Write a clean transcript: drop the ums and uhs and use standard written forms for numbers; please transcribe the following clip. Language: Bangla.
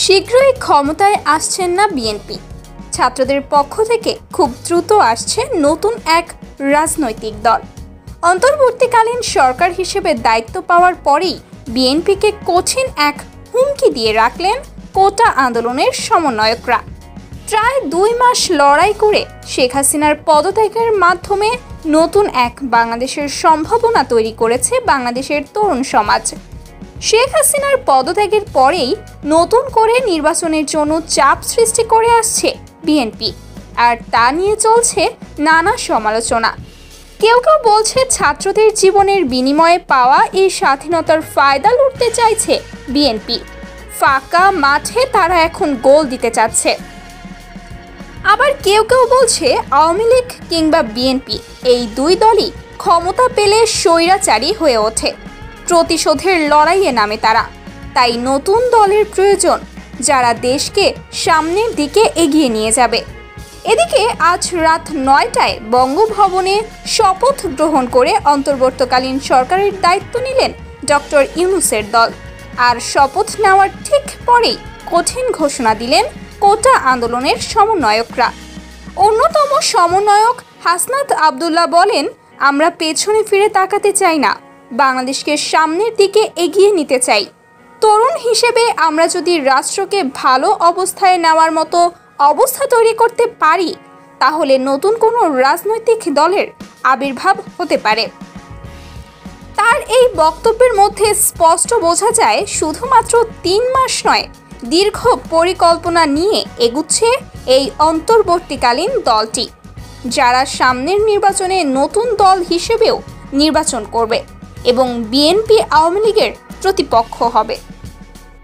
শীঘ্রই ক্ষমতায় আসছেন না বিএনপি। ছাত্রদের পক্ষ থেকে খুব দ্রুত আসছে নতুন এক রাজনৈতিক দল। অন্তর্বর্তীকালীন সরকার হিসেবে দায়িত্ব পাওয়ার পরেই বিএনপিকে কঠিন এক হুমকি দিয়ে রাখলেন কোটা আন্দোলনের সমন্বয়করা। প্রায় 2 মাস লড়াই করে শেখ হাসিনার পদত্যাগের মাধ্যমে নতুন এক বাংলাদেশের সম্ভাবনা তৈরি করেছে বাংলাদেশের তরুণ সমাজ। শেখ হাসিনার পদত্যাগের পরেই নতুন করে নির্বাচনের জন্য চাপ সৃষ্টি করে আসছে বিএনপি, আর তা নিয়ে চলছে নানা সমালোচনা। কেউ কেউ বলছে ছাত্রদের জীবনের বিনিময়ে পাওয়া এই স্বাধীনতার ফায়দা লুটতে চাইছে বিএনপি, ফাঁকা মাঠে তারা এখন গোল দিতে চাচ্ছে। আবার কেউ কেউ বলছে আওয়ামী লীগ কিংবা বিএনপি এই দুই দলই ক্ষমতা পেলে স্বৈরাচারী হয়ে ওঠে, প্রতিশোধের লড়াইয়ে নামে তারা। তাই নতুন দলের প্রয়োজন যারা দেশকে সামনের দিকে এগিয়ে নিয়ে যাবে। এদিকে আজ রাত 9টায় বঙ্গভবনে শপথ গ্রহণ করে অন্তর্বর্তীকালীন সরকারের দায়িত্ব নিলেন ডক্টর ইউনূসের দল। আর শপথ নেওয়ার ঠিক পরেই কঠিন ঘোষণা দিলেন কোটা আন্দোলনের সমন্বয়করা। অন্যতম সমন্বয়ক হাসনাত আবদুল্লাহ বলেন, আমরা পেছনে ফিরে তাকাতে চাই না, বাংলাদেশকে সামনের দিকে এগিয়ে নিতে চাই। তরুণ হিসেবে আমরা যদি রাষ্ট্রকে ভালো অবস্থায় নেওয়ার মতো অবস্থা তৈরি করতে পারি, তাহলে নতুন কোনো রাজনৈতিক দলের আবির্ভাব হতে পারে। তার এই বক্তব্যের মধ্যে স্পষ্ট বোঝা যায় শুধুমাত্র 3 মাস নয়, দীর্ঘ পরিকল্পনা নিয়ে এগুচ্ছে এই অন্তর্বর্তীকালীন দলটি, যারা সামনের নির্বাচনে নতুন দল হিসেবেও নির্বাচন করবে এবং বিএনপি আওয়ামী লীগের প্রতিপক্ষ হবে।